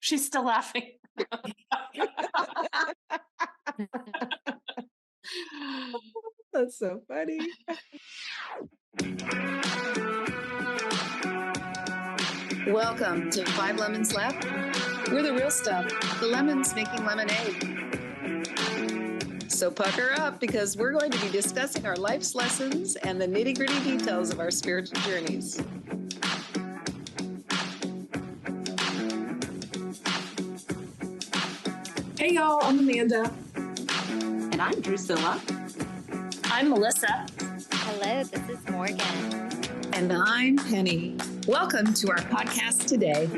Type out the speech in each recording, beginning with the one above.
She's still laughing. That's so funny. Welcome to 5 Lemons Left. We're the real stuff, the lemons making lemonade. So pucker up, because we're going to be discussing our life's lessons and the nitty-gritty details of our spiritual journeys. Hey y'all, I'm Amanda. And I'm Drusilla. I'm Melissa. Hello, this is Morgan. And I'm Penny. Welcome to our podcast today.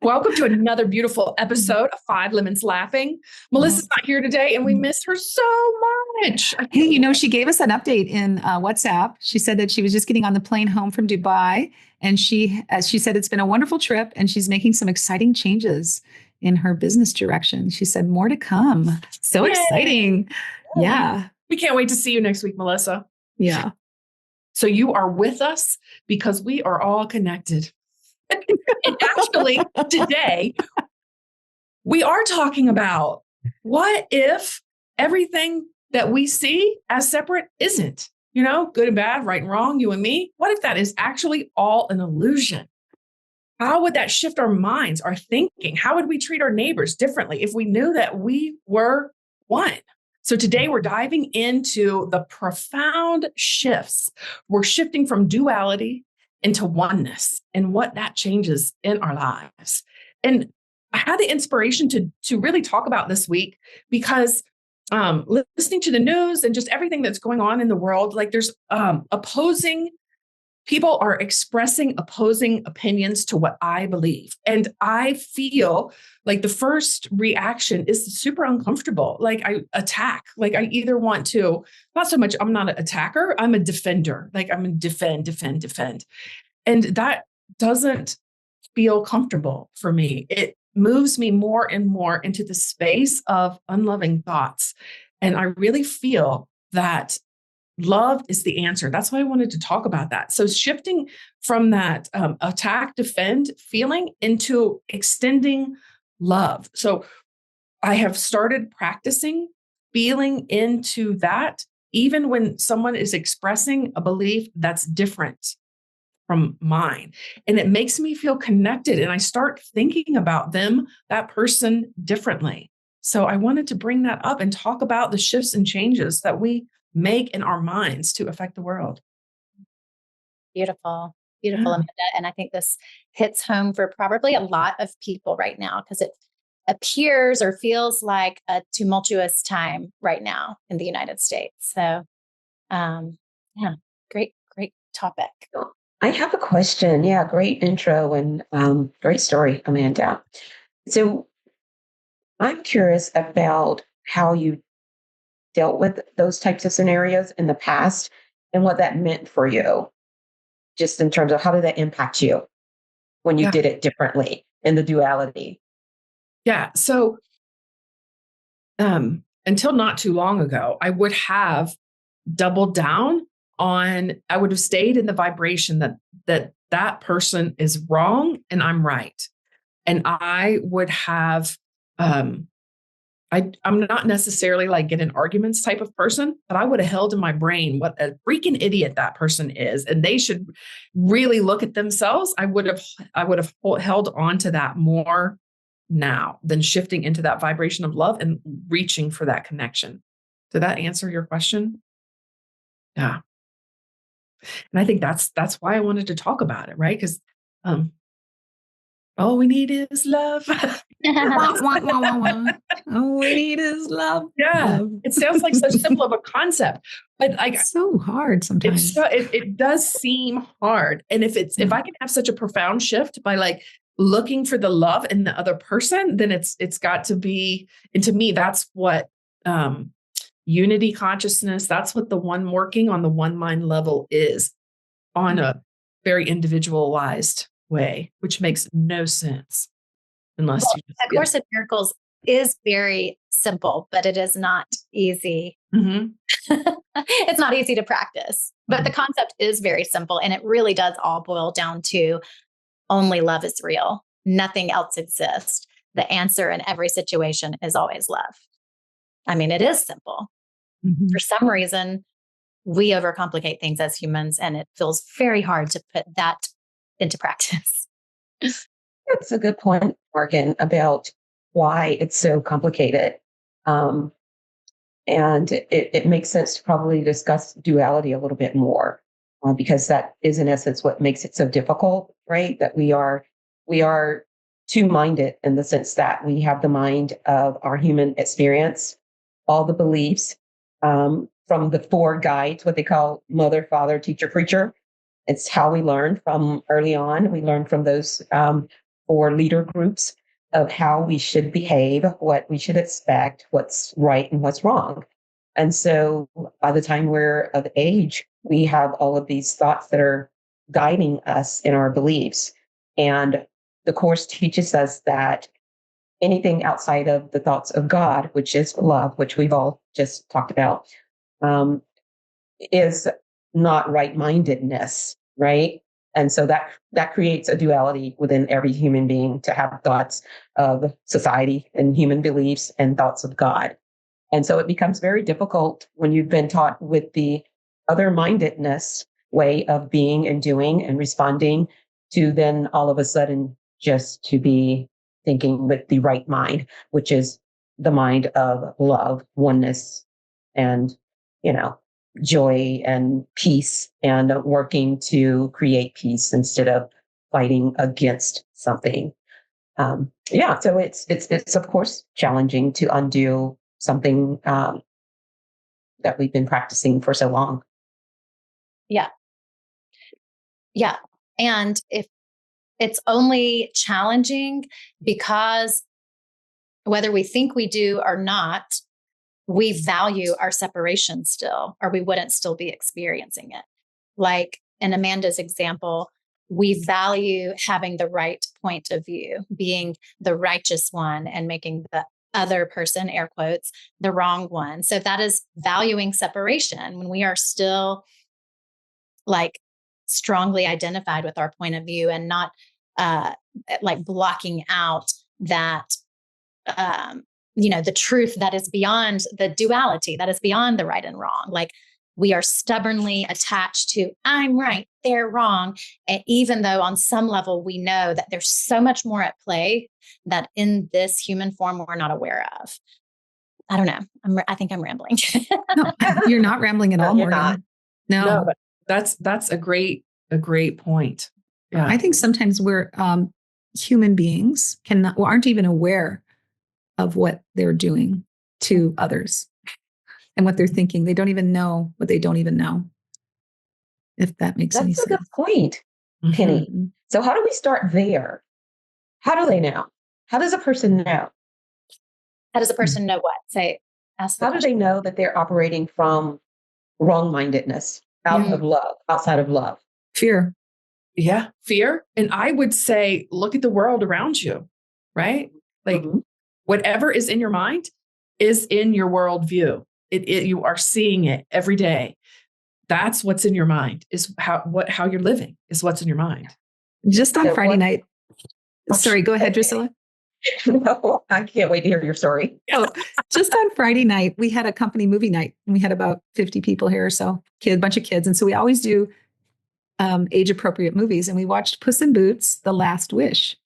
Welcome to another beautiful episode of 5 Lemons Laughing. Melissa's not here today and we miss her so much. Hey, she gave us an update in WhatsApp. She said that she was just getting on the plane home from Dubai. And she said, it's been a wonderful trip and she's making some exciting changes in her business direction. She said, more to come. So Yay. Exciting. Yeah. We can't wait to see you next week, Melissa. Yeah. So you are with us because we are all connected. And actually, today, we are talking about what if everything that we see as separate isn't, good and bad, right and wrong, you and me. What if that is actually all an illusion? How would that shift our minds, our thinking? How would we treat our neighbors differently if we knew that we were one? So today we're diving into the profound shifts. We're shifting from duality into oneness and what that changes in our lives. And I had the inspiration to really talk about this week because listening to the news and just everything that's going on in the world, like there's people are expressing opposing opinions to what I believe. And I feel like the first reaction is super uncomfortable. Like I attack, like I either want to, not so much, I'm not an attacker, I'm a defender. Like I'm a defend. And that doesn't feel comfortable for me. It moves me more and more into the space of unloving thoughts. And I really feel that love is the answer. That's why I wanted to talk about that. So shifting from that attack, defend feeling into extending love. So I have started practicing feeling into that, even when someone is expressing a belief that's different from mine. And it makes me feel connected. And I start thinking about them, that person, differently. So I wanted to bring that up and talk about the shifts and changes that we make in our minds to affect the world. Beautiful, Amanda. And I think this hits home for probably a lot of people right now because it appears or feels like a tumultuous time right now in the United States. So, great topic. I have a question. Yeah, great intro and great story, Amanda. So I'm curious about how you dealt with those types of scenarios in the past and what that meant for you, just in terms of how did that impact you when you did it differently in the duality? Yeah. So until not too long ago, I would have doubled down I would have stayed in the vibration that person is wrong and I'm right. And I would have, I'm not necessarily like get in arguments type of person, but I would have held in my brain what a freaking idiot that person is. And they should really look at themselves. I would have held on to that more now than shifting into that vibration of love and reaching for that connection. Did that answer your question? Yeah. And I think that's why I wanted to talk about it, right? Because all we need is love. All we need is love. Yeah. Love. It sounds like so simple of a concept, but like it's so hard sometimes. It does seem hard. And if I can have such a profound shift by like looking for the love in the other person, then it's got to be, and to me, that's what unity consciousness, that's what the one working on the one mind level is on a very individualized way, which makes no sense unless A Course in Miracles is very simple, but it is not easy. Mhm. It's not easy to practice, but the concept is very simple. And it really does all boil down to only love is real. Nothing else exists. The answer in every situation is always love. I mean, it is simple. Mhm. For some reason, we overcomplicate things as humans, and it feels very hard to put that into practice. That's a good point, Morgan, about why it's so complicated. Um, and it makes sense to probably discuss duality a little bit more, because that is, in essence, what makes it so difficult, right? That we are two-minded in the sense that we have the mind of our human experience, all the beliefs, from the four guides, what they call mother, father, teacher, preacher. It's how we learn from early on. We learn from those four leader groups of how we should behave, what we should expect, what's right and what's wrong. And so by the time we're of age, we have all of these thoughts that are guiding us in our beliefs. And the Course teaches us that anything outside of the thoughts of God, which is love, which we've all just talked about, um, is not right-mindedness, right? And so that creates a duality within every human being to have thoughts of society and human beliefs and thoughts of God. And so it becomes very difficult when you've been taught with the other-mindedness way of being and doing and responding to then all of a sudden just to be thinking with the right mind, which is the mind of love, oneness, and, joy and peace, and working to create peace instead of fighting against something. So it's of course challenging to undo something that we've been practicing for so long. Yeah. Yeah. And if it's only challenging because whether we think we do or not, we value our separation still, or we wouldn't still be experiencing it. Like in Amanda's example, we value having the right point of view, being the righteous one and making the other person, air quotes, the wrong one. So that is valuing separation when we are still like strongly identified with our point of view and not like blocking out that the truth that is beyond the duality, that is beyond the right and wrong. Like we are stubbornly attached to I'm right, they're wrong. And even though on some level we know that there's so much more at play that in this human form we're not aware of. I don't know. I think I'm rambling. No, you're not rambling at all, You're Morgan. not. No. But that's a great point. Yeah. I think sometimes we're human beings aren't even aware of what they're doing to others and what they're thinking. They don't even know what they don't even know. If that makes any That's a sense. good point, Penny. Mm-hmm. So how do we start there? How do they know? How does a person know? How does a person know what? Ask the How do they know that they're operating from wrong-mindedness, outside of love? Fear. Yeah. Fear. And I would say, look at the world around you, right? Like whatever is in your mind is in your worldview. You are seeing it every day. That's what's in your mind is how you're living is what's in your mind. Just on Friday night. Sorry, go ahead, Drusilla. No, I can't wait to hear your story. Just on Friday night, we had a company movie night and we had about 50 people here or so, bunch of kids. And so we always do age appropriate movies. And we watched Puss in Boots, The Last Wish.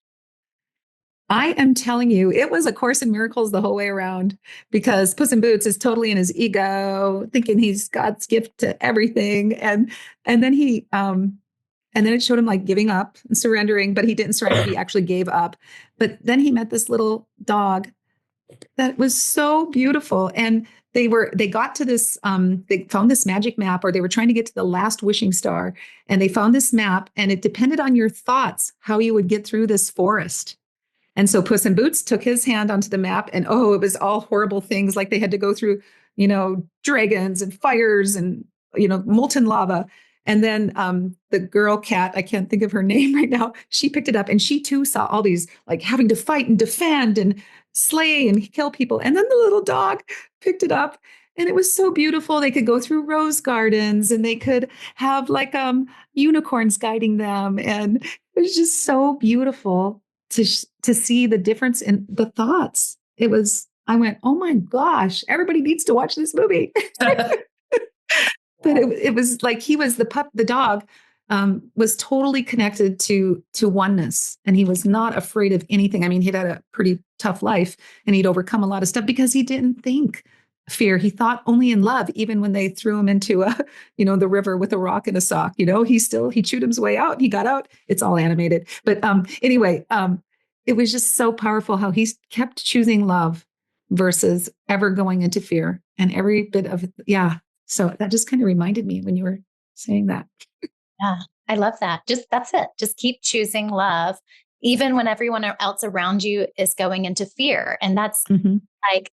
I am telling you, it was a Course in Miracles the whole way around because Puss in Boots is totally in his ego, thinking he's God's gift to everything. And then and then it showed him like giving up and surrendering, but he didn't surrender. He actually gave up. But then he met this little dog that was so beautiful. And they got to this, they found this magic map, or they were trying to get to the last wishing star. And they found this map and it depended on your thoughts, how you would get through this forest. And so Puss in Boots took his hand onto the map and it was all horrible things. Like they had to go through, dragons and fires and, molten lava. And then the girl cat, I can't think of her name right now. She picked it up and she too saw all these like having to fight and defend and slay and kill people. And then the little dog picked it up. And it was so beautiful. They could go through rose gardens and they could have like unicorns guiding them. And it was just so beautiful to see the difference in the thoughts. I went, oh my gosh, everybody needs to watch this movie. But it was like he was the dog was totally connected to oneness, and he was not afraid of anything. I mean, he'd had a pretty tough life, and he'd overcome a lot of stuff because he didn't think fear. He thought only in love. Even when they threw him into the river with a rock and a sock, he chewed his way out. He got out. It's all animated, but anyway, it was just so powerful how he kept choosing love versus ever going into fear, and every bit of yeah. So that just kind of reminded me when you were saying that. Yeah, I love that. That's it. Just keep choosing love, even when everyone else around you is going into fear. And that's like,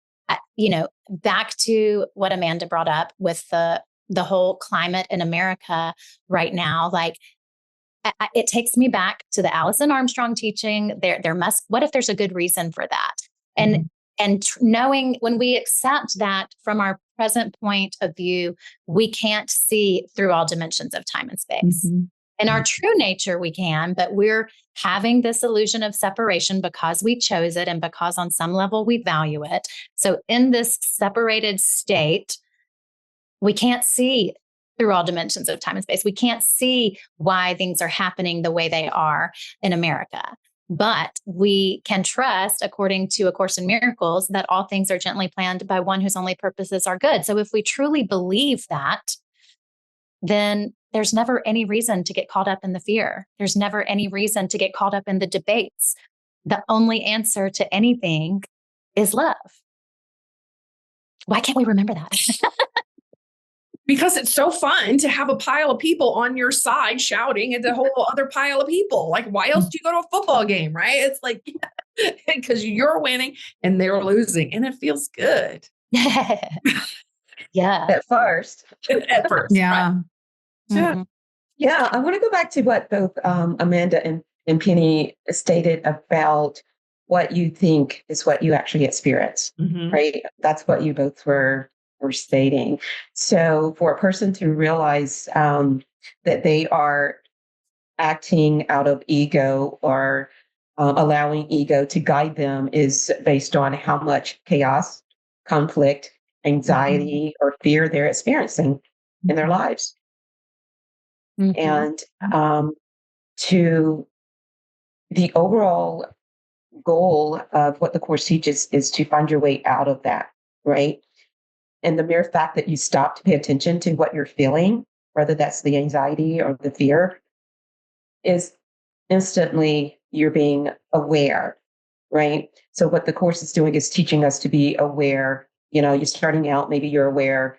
back to what Amanda brought up with the whole climate in America right now. Like, it takes me back to the Alison Armstrong teaching. What if there's a good reason for that? And knowing when we accept that from our present point of view, we can't see through all dimensions of time and space. In our true nature, we can, but we're having this illusion of separation because we chose it and because on some level we value it. So in this separated state, we can't see through all dimensions of time and space. We can't see why things are happening the way they are in America. But we can trust, according to A Course in Miracles, that all things are gently planned by one whose only purposes are good. So if we truly believe that, then there's never any reason to get caught up in the fear. There's never any reason to get caught up in the debates. The only answer to anything is love. Why can't we remember that? Because it's so fun to have a pile of people on your side shouting at the whole other pile of people. Like, why else do you go to a football game, right? It's like, because you're winning and they're losing, and it feels good. Yeah. At first. At first. Yeah. Right. Mm-hmm. Yeah. I want to go back to what both Amanda and Penny stated about what you think is what you actually experience, right? That's what you both were stating. So for a person to realize that they are acting out of ego or allowing ego to guide them is based on how much chaos, conflict, anxiety, or fear they're experiencing in their lives. And to the overall goal of what the Course teaches is to find your way out of that, right? And the mere fact that you stop to pay attention to what you're feeling, whether that's the anxiety or the fear, is instantly you're being aware, right? So what the Course is doing is teaching us to be aware. You're starting out, maybe you're aware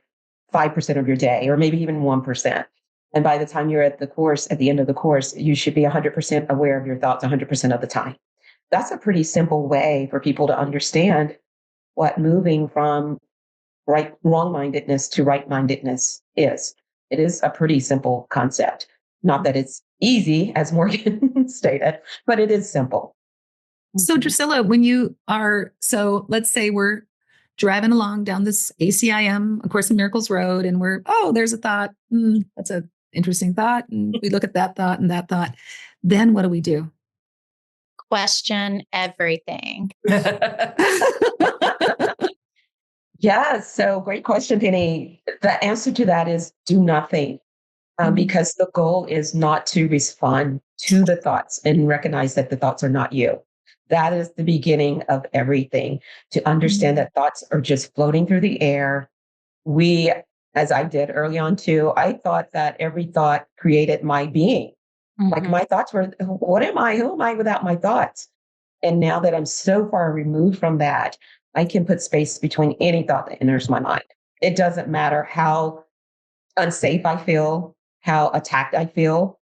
5% of your day, or maybe even 1%. And by the time you're at the end of the Course, you should be 100% aware of your thoughts 100% of the time. That's a pretty simple way for people to understand what moving from wrong-mindedness to right-mindedness is. It is a pretty simple concept. Not that it's easy, as Morgan stated, but it is simple. So Drusilla, let's say we're driving along down this ACIM, A Course in Miracles road, and there's a thought. That's an interesting thought. And we look at that thought and that thought. Then what do we do? Question everything. Yeah, so great question, Penny. The answer to that is do nothing, because the goal is not to respond to the thoughts and recognize that the thoughts are not you. That is the beginning of everything, to understand that thoughts are just floating through the air. As I did early on too, I thought that every thought created my being. Like my thoughts were, what am I? Who am I without my thoughts? And now that I'm so far removed from that, I can put space between any thought that enters my mind. It doesn't matter how unsafe I feel, how attacked I feel.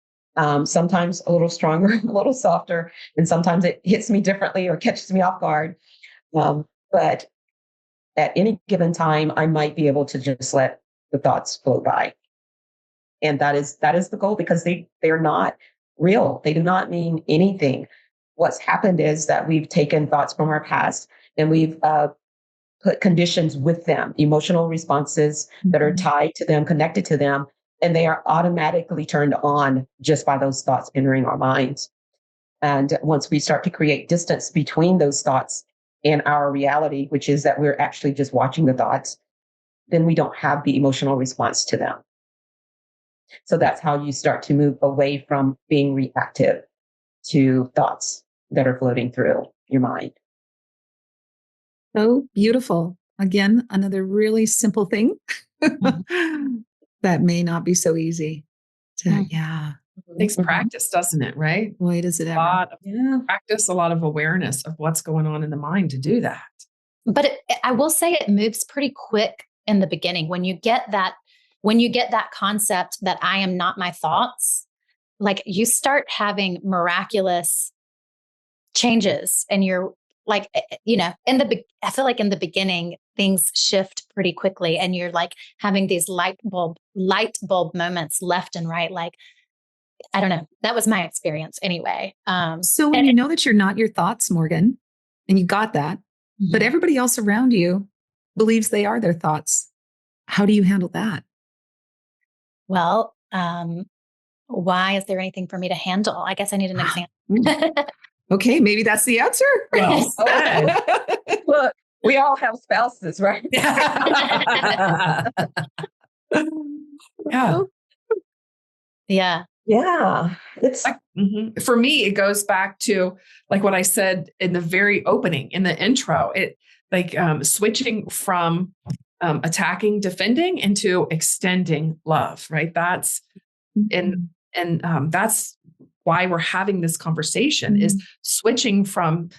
Sometimes a little stronger, a little softer, and sometimes it hits me differently or catches me off guard. But at any given time, I might be able to just let the thoughts flow by. And that is the goal, because they're not real. They do not mean anything. What's happened is that we've taken thoughts from our past and we've put conditions with them, emotional responses that are tied to them, connected to them, and they are automatically turned on just by those thoughts entering our minds. And once we start to create distance between those thoughts and our reality, which is that we're actually just watching the thoughts, then we don't have the emotional response to them. So that's how you start to move away from being reactive to thoughts that are floating through your mind. So beautiful. Again, another really simple thing that may not be so easy to, It takes practice, doesn't it? Right? Boy, does it A ever. lot of practice, a lot of awareness of what's going on in the mind to do that. But I will say it moves pretty quick in the beginning when you get that concept that I am not my thoughts. Like you start having miraculous changes, and you're like, I feel like in the beginning things shift pretty quickly, and you're like having these light bulb moments left and right. Like, I don't know. That was my experience anyway. So when you know that you're not your thoughts, Morgan, and you got that, but everybody else around you believes they are their thoughts, how do you handle that? Well, why is there anything for me to handle? I guess I need an example. Okay, maybe that's the answer. Well said. Look, we all have spouses, right? Yeah. Yeah. Yeah. It's Like, for me, it goes back to like what I said in the very opening, in the intro, it like switching from attacking, defending into extending love, right? That's and that's why we're having this conversation is switching from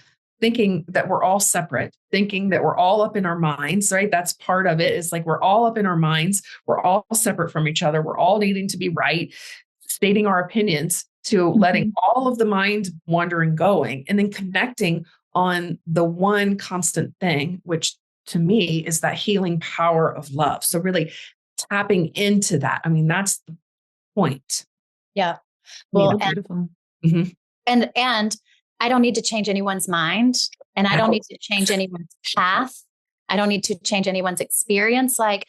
thinking that we're all separate, thinking that we're all up in our minds, right? That's part of it is like we're all up in our minds. We're all separate from each other. We're all needing to be right, stating our opinions, to letting all of the mind wandering going and then connecting on the one constant thing, which to me is that healing power of love. So really tapping into that. I mean, that's the point. Yeah. Well, beautiful. And I don't need to change anyone's mind, and I don't need to change anyone's path. I don't need to change anyone's experience. Like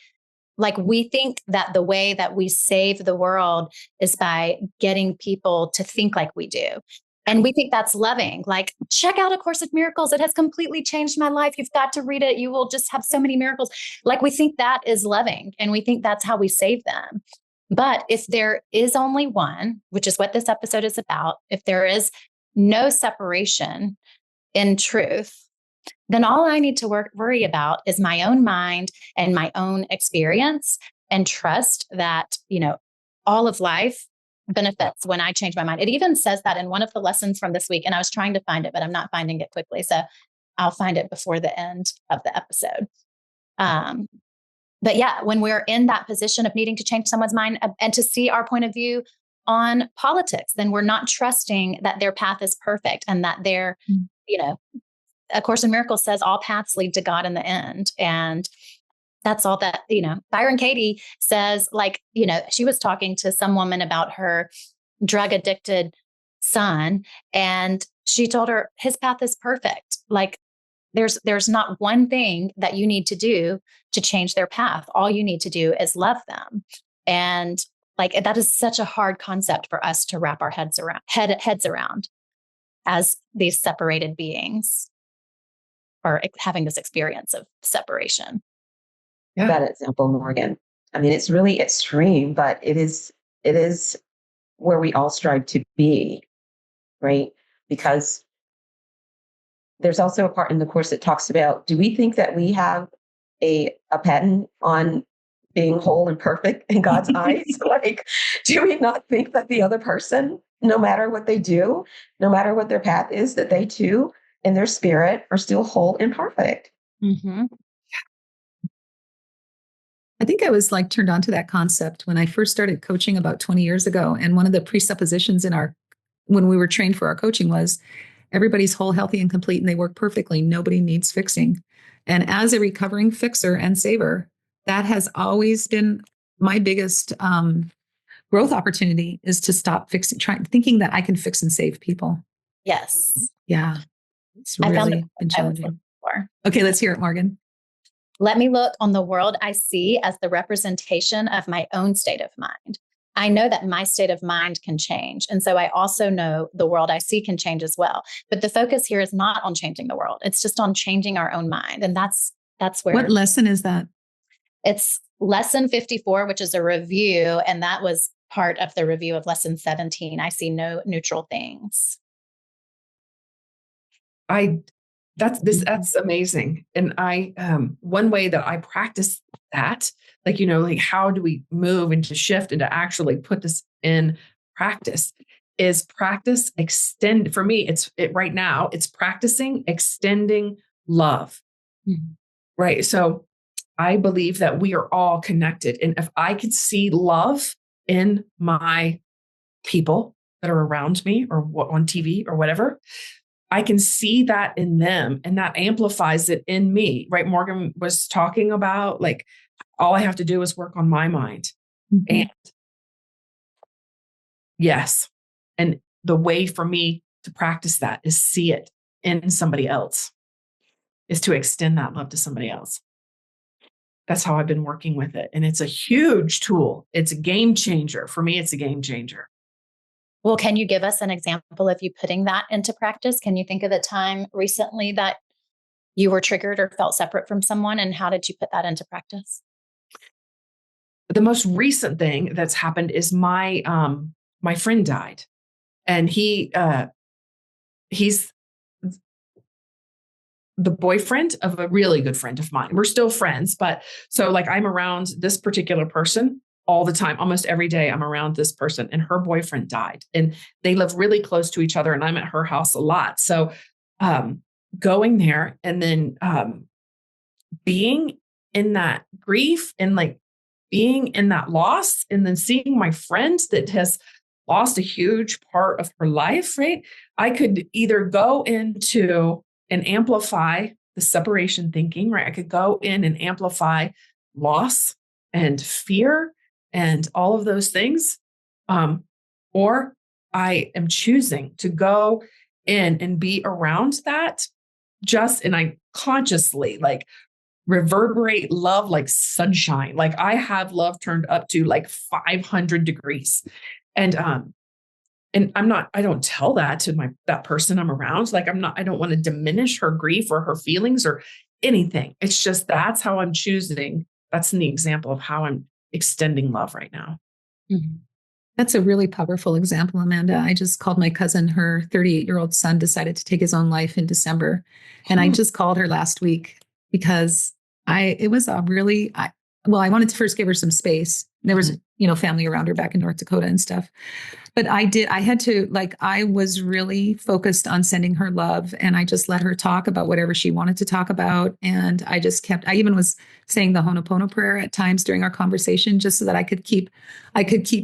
we think that the way that we save the world is by getting people to think like we do. And we think that's loving. Like, check out A Course in Miracles. It has completely changed my life. You've got to read it. You will just have so many miracles. Like, we think that is loving, and we think that's how we save them. But if there is only one, which is what this episode is about, if there is no separation in truth, then all I need to worry about is my own mind and my own experience, and trust that, all of life benefits when I change my mind. It even says that in one of the lessons from this week, and I was trying to find it, but I'm not finding it quickly. So I'll find it before the end of the episode. But yeah, when we're in that position of needing to change someone's mind and to see our point of view on politics, then we're not trusting that their path is perfect and that they're, A Course in Miracles says all paths lead to God in the end. And that's all that, Byron Katie says, she was talking to some woman about her drug addicted son, and she told her his path is perfect. Like, there's not one thing that you need to do to change their path. All you need to do is love them. And that is such a hard concept for us to wrap our heads around as these separated beings, or having this experience of separation. Yeah. That example, Morgan. I mean, it's really extreme, but it is where we all strive to be, right? Because there's also a part in the course that talks about, do we think that we have a patent on being whole and perfect in God's eyes? Do we not think that the other person, no matter what they do, no matter what their path is, that they too, in their spirit, are still whole and perfect? Mm-hmm. I think I was turned on to that concept when I first started coaching about 20 years ago. And one of the presuppositions when we were trained for our coaching was everybody's whole, healthy, and complete, and they work perfectly. Nobody needs fixing. And as a recovering fixer and saver, that has always been my biggest growth opportunity, is to stop thinking that I can fix and save people. Yes. Yeah. It's really been challenging. 54. Okay, let's hear it, Morgan. Let me look on the world I see as the representation of my own state of mind. I know that my state of mind can change. And so I also know the world I see can change as well. But the focus here is not on changing the world. It's just on changing our own mind. And that's where What lesson is that? it's lesson 54, which is a review. And that was part of the review of lesson 17. I see no neutral things. That's amazing. And one way that I practice that, like, like how do we move and to shift and to actually put this in practice is extend. For me, right now, it's practicing extending love. Mm-hmm. Right. So I believe that we are all connected. And if I could see love in my people that are around me or on TV or whatever, I can see that in them and that amplifies it in me, right? Morgan was talking about like, all I have to do is work on my mind. Mm-hmm. And yes. And the way for me to practice that is see it in somebody else, is to extend that love to somebody else. That's how I've been working with it. And it's a huge tool. It's a game changer. For me, it's a game changer. Well, can you give us an example of you putting that into practice? Can you think of a time recently that you were triggered or felt separate from someone? And how did you put that into practice? The most recent thing that's happened is my friend died. And he's the boyfriend of a really good friend of mine. We're still friends, but so like I'm around this particular person all the time. Almost every day I'm around this person, and her boyfriend died and they live really close to each other, and I'm at her house a lot. So going there and then being in that grief and like being in that loss, and then seeing my friend that has lost a huge part of her life, right? I could either go into and amplify the separation thinking, right? I could go in and amplify loss and fear and all of those things. Or I am choosing to go in and be around that and I consciously like reverberate love like sunshine. Like I have love turned up to like 500 degrees. And I don't tell that to that person I'm around. Like I don't want to diminish her grief or her feelings or anything. It's just, that's how I'm choosing. That's the example of how I'm extending love right now. Mm-hmm. That's a really powerful example, Amanda. I just called my cousin. Her 38-year-old son decided to take his own life in December. And I just called her last week because I wanted to first give her some space. There was, family around her back in North Dakota and stuff. But I was really focused on sending her love, and I just let her talk about whatever she wanted to talk about. And I even was saying the Ho'oponopono prayer at times during our conversation, just so that I could keep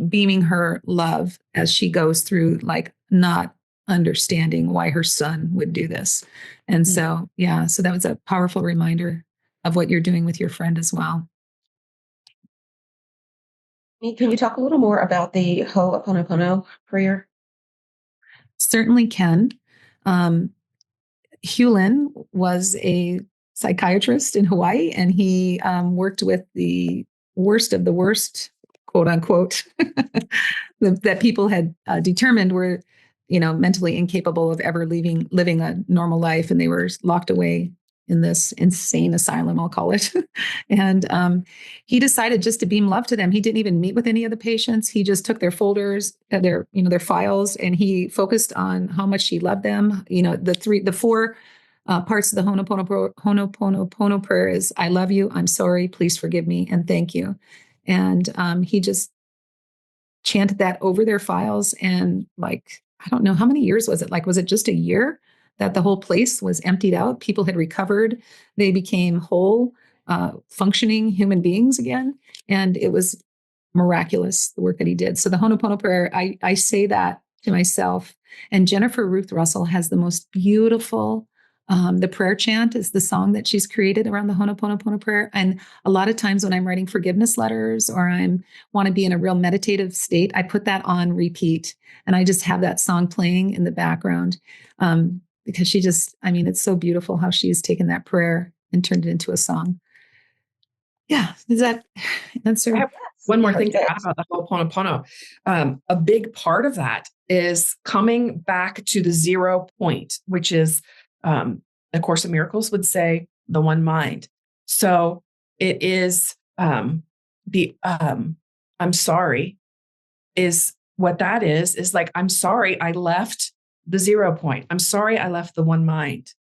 beaming her love as she goes through like not understanding why her son would do this. And so that was a powerful reminder of what you're doing with your friend as well. Can you talk a little more about the Ho'oponopono prayer? Certainly can. Hugh Lin was a psychiatrist in Hawaii, and he worked with the worst of the worst, quote unquote, that people had determined were, mentally incapable of ever living a normal life, and they were locked away in this insane asylum, I'll call it. And he decided just to beam love to them. He didn't even meet with any of the patients. He just took their folders, their files, and he focused on how much he loved them. The four parts of the Ho'oponopono prayer is, I love you, I'm sorry, please forgive me, and thank you. And he just chanted that over their files. And like, I don't know, how many years was it? Like, was it just a year that the whole place was emptied out? People had recovered. They became whole, functioning human beings again. And it was miraculous, the work that he did. So the Ho'oponopono prayer, I say that to myself. And Jennifer Ruth Russell has the most beautiful, the prayer chant is the song that she's created around the Ho'oponopono prayer. And a lot of times when I'm writing forgiveness letters or want to be in a real meditative state, I put that on repeat and I just have that song playing in the background. because she just, I mean, it's so beautiful how she's taken that prayer and turned it into a song. Yeah. Does that answer? I have one more thing to Perfect. add about the Ho'oponopono. A big part of that is coming back to the 0 point, which is, A Course in Miracles would say, the one mind. So it is I'm sorry is what that is like, I'm sorry I left the 0 point. I'm sorry I left the one mind.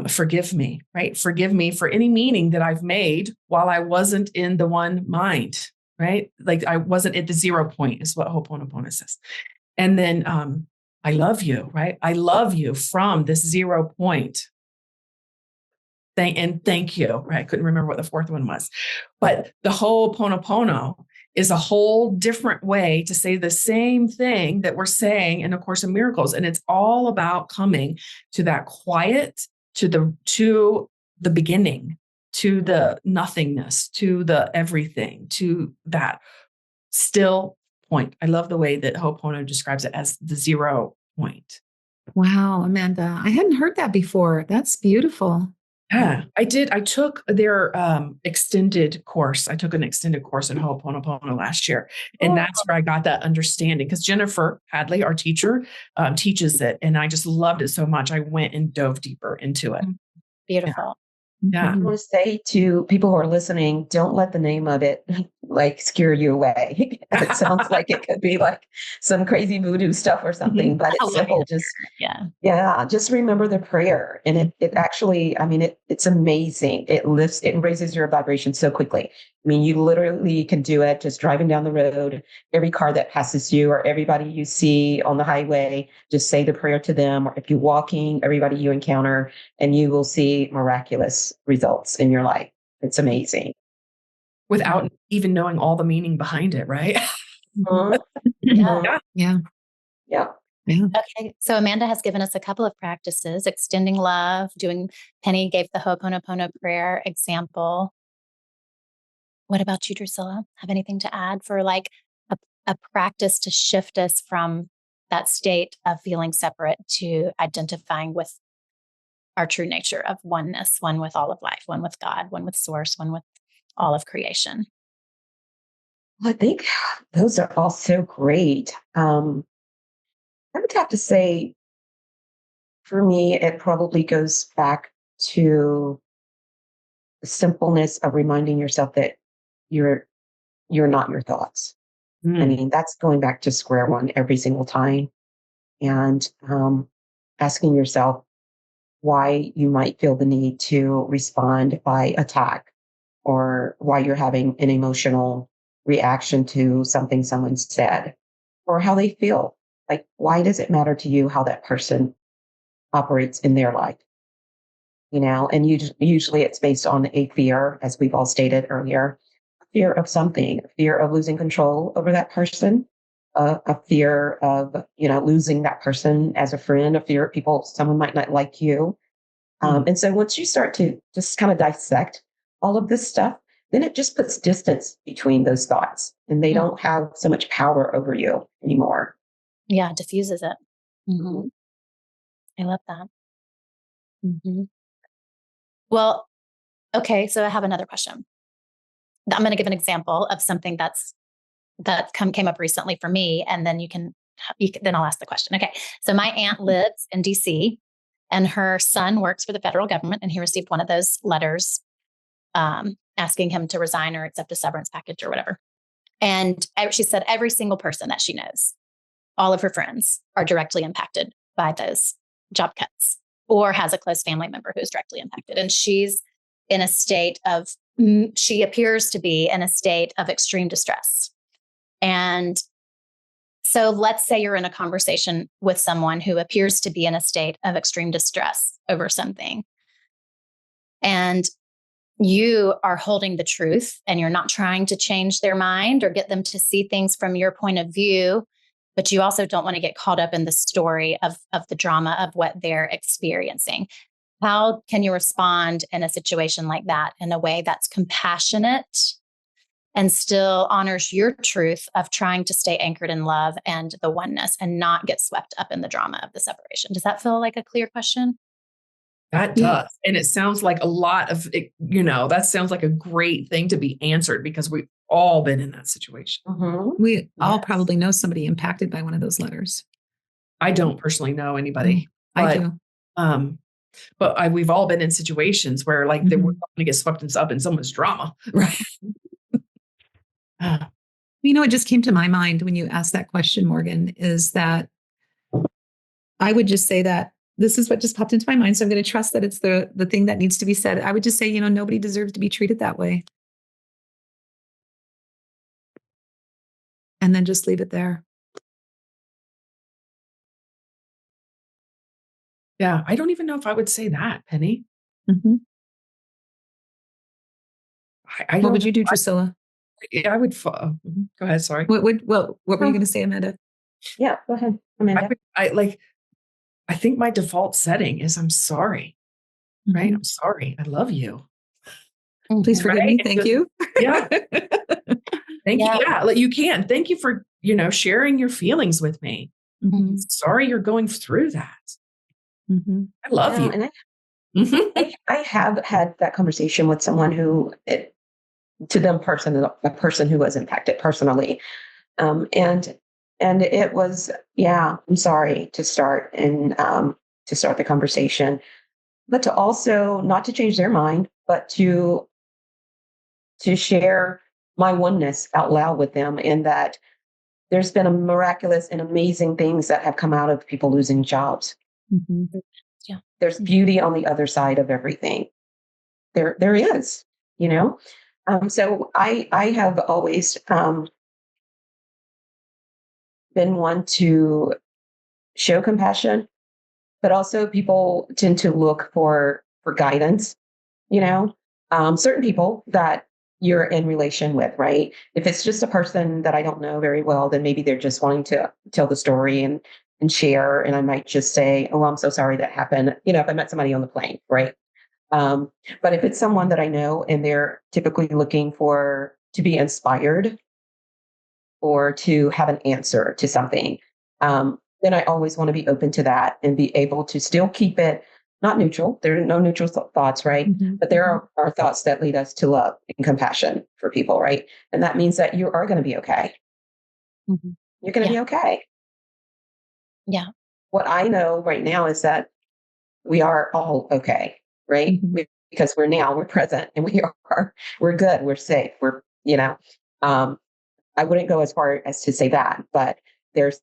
Forgive me, right? Forgive me for any meaning that I've made while I wasn't in the one mind, right? Like I wasn't at the 0 point is what Ho'oponopono says. And then I love you, right? I love you from this 0 point. Thank you, right? I couldn't remember what the fourth one was. But the Ho'oponopono is a whole different way to say the same thing that we're saying in A Course in Miracles. And it's all about coming to that quiet, to the beginning, to the nothingness, to the everything, to that still point. I love the way that Ho'opono describes it as the 0 point. Wow, Amanda, I hadn't heard that before. That's beautiful. Yeah, I did. I took their extended course. I took an extended course in Ho'oponopono last year. And that's where I got that understanding because Jennifer Hadley, our teacher, teaches it. And I just loved it so much. I went and dove deeper into it. Beautiful. Yeah. I want to say to people who are listening, don't let the name of it like scare you away. It sounds like it could be like some crazy voodoo stuff or something, but it's simple. Just remember the prayer. And it actually, I mean, it's amazing. It raises your vibration so quickly. I mean, you literally can do it just driving down the road. Every car that passes you or everybody you see on the highway, just say the prayer to them. Or if you're walking, everybody you encounter, and you will see miraculous results in your life. It's amazing. Without even knowing all the meaning behind it, right? Yeah. Yeah. Okay. So Amanda has given us a couple of practices, extending love, Penny gave the Ho'oponopono prayer example. What about you, Drusilla? Have anything to add for like a practice to shift us from that state of feeling separate to identifying with our true nature of oneness, one with all of life, one with God, one with source, one with all of creation? I think those are all so great. I would have to say, for me, it probably goes back to the simpleness of reminding yourself that you're not your thoughts. I mean, that's going back to square one every single time, and asking yourself why you might feel the need to respond by attack, or why you're having an emotional reaction to something someone said, or how they feel. Like, why does it matter to you how that person operates in their life? And usually it's based on a fear, as we've all stated earlier, a fear of something, a fear of losing control over that person, a fear of, losing that person as a friend, a fear of someone might not like you. And so once you start to just kind of dissect all of this stuff, then it just puts distance between those thoughts and they don't have so much power over you anymore. Yeah, diffuses it. Mm-hmm. I love that. Mm-hmm. Well, okay, so I have another question. I'm going to give an example of something that came up recently for me, and then then I'll ask the question. Okay, so my aunt lives in DC, and her son works for the federal government, and he received one of those letters asking him to resign or accept a severance package or whatever. And she said every single person that she knows, all of her friends, are directly impacted by those job cuts or has a close family member who's directly impacted. And she appears to be in a state of extreme distress. And so let's say you're in a conversation with someone who appears to be in a state of extreme distress over something. And you are holding the truth and you're not trying to change their mind or get them to see things from your point of view, but you also don't want to get caught up in the story of the drama of what they're experiencing. How can you respond in a situation like that in a way that's compassionate and still honors your truth of trying to stay anchored in love and the oneness and not get swept up in the drama of the separation. Does that feel like a clear question? That does. And it sounds like a lot of it, that sounds like a great thing to be answered because we've all been in that situation. Mm-hmm. We all probably know somebody impacted by one of those letters. I don't personally know anybody. I do. We've all been in situations where like they were going to get swept up in someone's drama. Right. What just came to my mind when you asked that question, Morgan, is that I would just say that this is what just popped into my mind. So I'm going to trust that it's the thing that needs to be said. I would just say, nobody deserves to be treated that way. And then just leave it there. Yeah. I don't even know if I would say that, Penny. Mm-hmm. What would you do, Drusilla? I would. Go ahead. Sorry. What were you going to say, Amanda? Yeah, go ahead, Amanda. I think my default setting is I'm sorry. Right. Mm-hmm. I'm sorry. I love you. Please forgive me. Thank you. Yeah. Thank you. Yeah. You can. Thank you for, sharing your feelings with me. Mm-hmm. Sorry you're going through that. Mm-hmm. I love you. And I have had that conversation with someone who, to them a person who was impacted personally. And it was, I'm sorry to start the conversation, but to also not to change their mind, but to share my oneness out loud with them, in that there's been a miraculous and amazing things that have come out of people losing jobs. Mm-hmm. Yeah. There's beauty on the other side of everything. There is, so I have always been one to show compassion, but also people tend to look for guidance, certain people that you're in relation with, right? If it's just a person that I don't know very well, then maybe they're just wanting to tell the story and share. And I might just say, oh, I'm so sorry that happened. If I met somebody on the plane, right? But if it's someone that I know and they're typically looking to be inspired or to have an answer to something, then I always want to be open to that and be able to still keep it not neutral. There are no neutral thoughts, right? Mm-hmm. But there are thoughts that lead us to love and compassion for people, right? And that means that you are going to be okay. Mm-hmm. You're going to be okay. Yeah. What I know right now is that we are all okay, right? Mm-hmm. Because we're present and we're good. We're safe. I wouldn't go as far as to say that, but there's,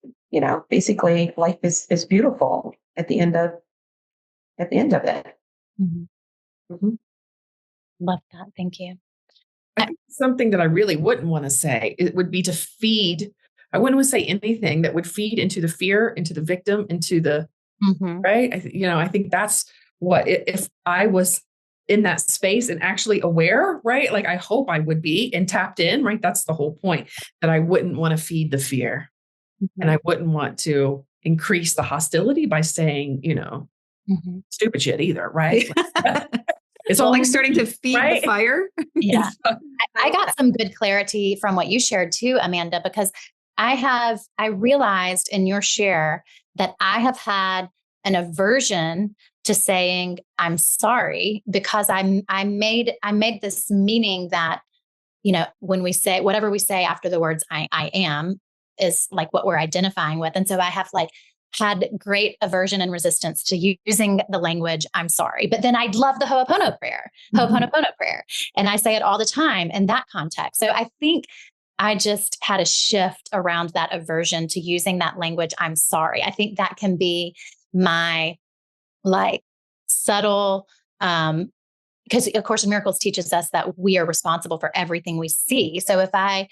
basically life is beautiful at the end of it. Mm-hmm. Mm-hmm. Love that. Thank you. I think something that I really wouldn't want to say, it would be to feed. I wouldn't want to say anything that would feed into the fear, into the victim, into the, right. I think that's what, if I was in that space and actually aware, right? Like I hope I would be and tapped in, right? That's the whole point, that I wouldn't want to feed the fear. And I wouldn't want to increase the hostility by saying, stupid shit either, right? It's all like starting to feed the fire. Yeah. I got some good clarity from what you shared too, Amanda, because I realized in your share that I have had an aversion to saying I'm sorry, because I made this meaning that, when we say whatever we say after the words I am is like what we're identifying with. And so I have had great aversion and resistance to using the language I'm sorry. But then I love the Ho'oponopono prayer. And I say it all the time in that context. So I think I just had a shift around that aversion to using that language I'm sorry. I think that can be my subtle, because A Course in Miracles teaches us that we are responsible for everything we see. So if I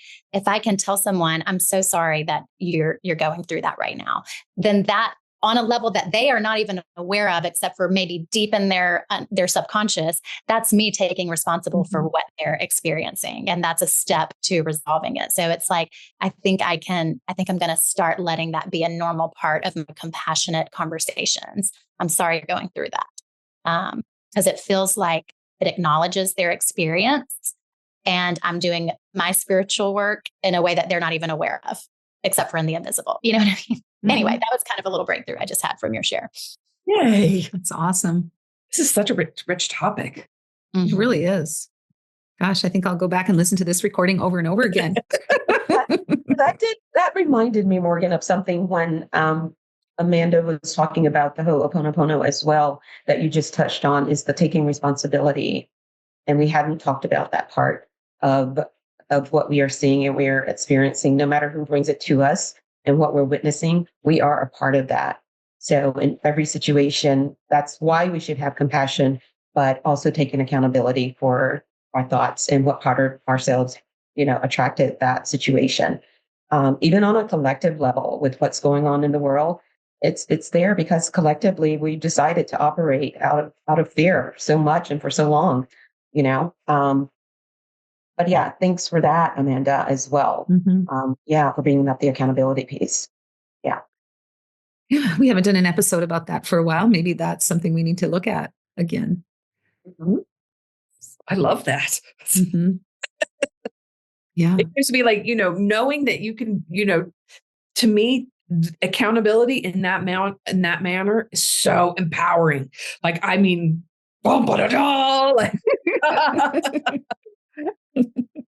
can tell someone, I'm so sorry that you're going through that right now, then that on a level that they are not even aware of, except for maybe deep in their subconscious, that's me taking responsible for what they're experiencing. And that's a step to resolving it. So it's I think I'm going to start letting that be a normal part of my compassionate conversations. I'm sorry you're going through that. Because it feels like it acknowledges their experience and I'm doing my spiritual work in a way that they're not even aware of, except for in the invisible. You know what I mean? Mm-hmm. Anyway, that was kind of a little breakthrough I just had from your share. Yay. That's awesome. This is such a rich topic. It really is. Gosh, I think I'll go back and listen to this recording over and over again. That reminded me, Morgan, of something when Amanda was talking about the Ho'oponopono as well, that you just touched on, is the taking responsibility. And we hadn't talked about that part of what we are seeing and we're experiencing, no matter who brings it to us and what we're witnessing, we are a part of that. So in every situation, that's why we should have compassion, but also taking accountability for our thoughts and what part of ourselves, attracted that situation. Even on a collective level with what's going on in the world, it's there because collectively we decided to operate out of fear so much and for so long, but yeah, thanks for that, Amanda, as well. For bringing up the accountability piece. Yeah, we haven't done an episode about that for a while. Maybe that's something we need to look at again. I love that. Yeah. It used to be like, knowing that you can, to me, accountability in that manner is so empowering. Like, I mean, like,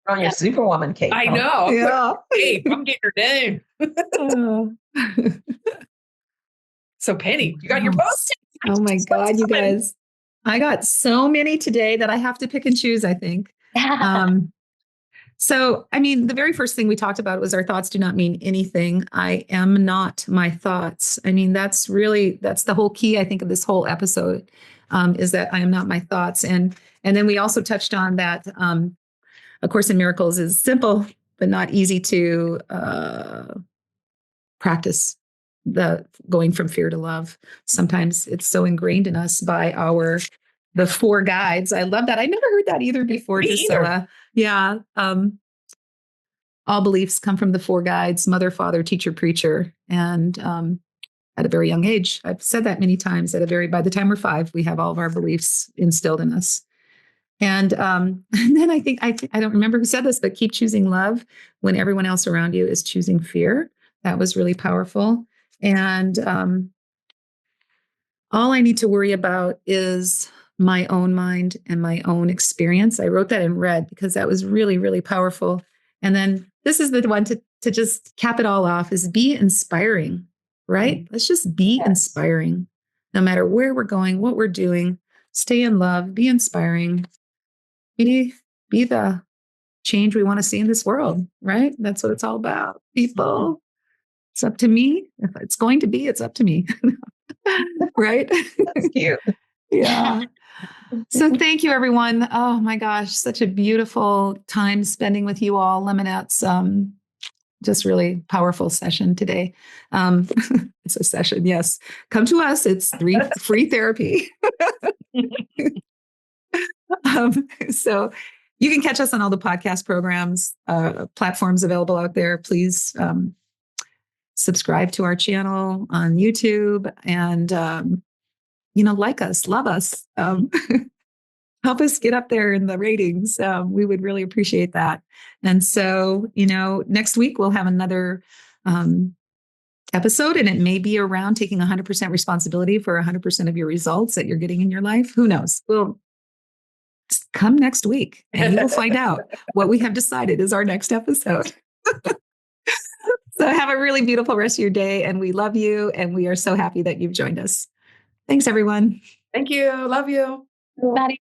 on your superwoman cape. I know. Yeah. Hey, I'm getting her down. So Penny, you got your post. Oh my God, you guys. I got so many today that I have to pick and choose, I think. So, I mean, the very first thing we talked about was our thoughts do not mean anything. I am not my thoughts. I mean, that's the whole key, I think, of this whole episode, is that I am not my thoughts. And then we also touched on that A Course in Miracles is simple, but not easy to practice. The going from fear to love. Sometimes it's so ingrained in us by the 4 guides. I love that. I never heard that either before. Yeah. All beliefs come from the 4 guides: mother, father, teacher, preacher. And at a very young age, I've said that many times, by the time we're 5, we have all of our beliefs instilled in us. And then I think, I don't remember who said this, but keep choosing love when everyone else around you is choosing fear. That was really powerful. And all I need to worry about is my own mind and my own experience. I wrote that in red because that was really, really powerful. And then this is the one to just cap it all off, is be inspiring, right? Let's just be inspiring, no matter where we're going, what we're doing. Stay in love, be inspiring, be the change we want to see in this world, right? That's what it's all about, people. It's up to me. If it's going to be, it's up to me. Right? That's cute. Yeah. So thank you, everyone. Oh my gosh, such a beautiful time spending with you all. Lemonettes, just really powerful session today. It's a session, yes. Come to us. It's free therapy. So you can catch us on all the podcast programs, platforms available out there. Please subscribe to our channel on YouTube and, like us, love us, help us get up there in the ratings. We would really appreciate that. And so, next week we'll have another episode, and it may be around taking 100% responsibility for 100% of your results that you're getting in your life. Who knows? We'll just come next week and you will find out what we have decided is our next episode. So have a really beautiful rest of your day, and we love you, and we are so happy that you've joined us. Thanks, everyone. Thank you. Love you. Bye.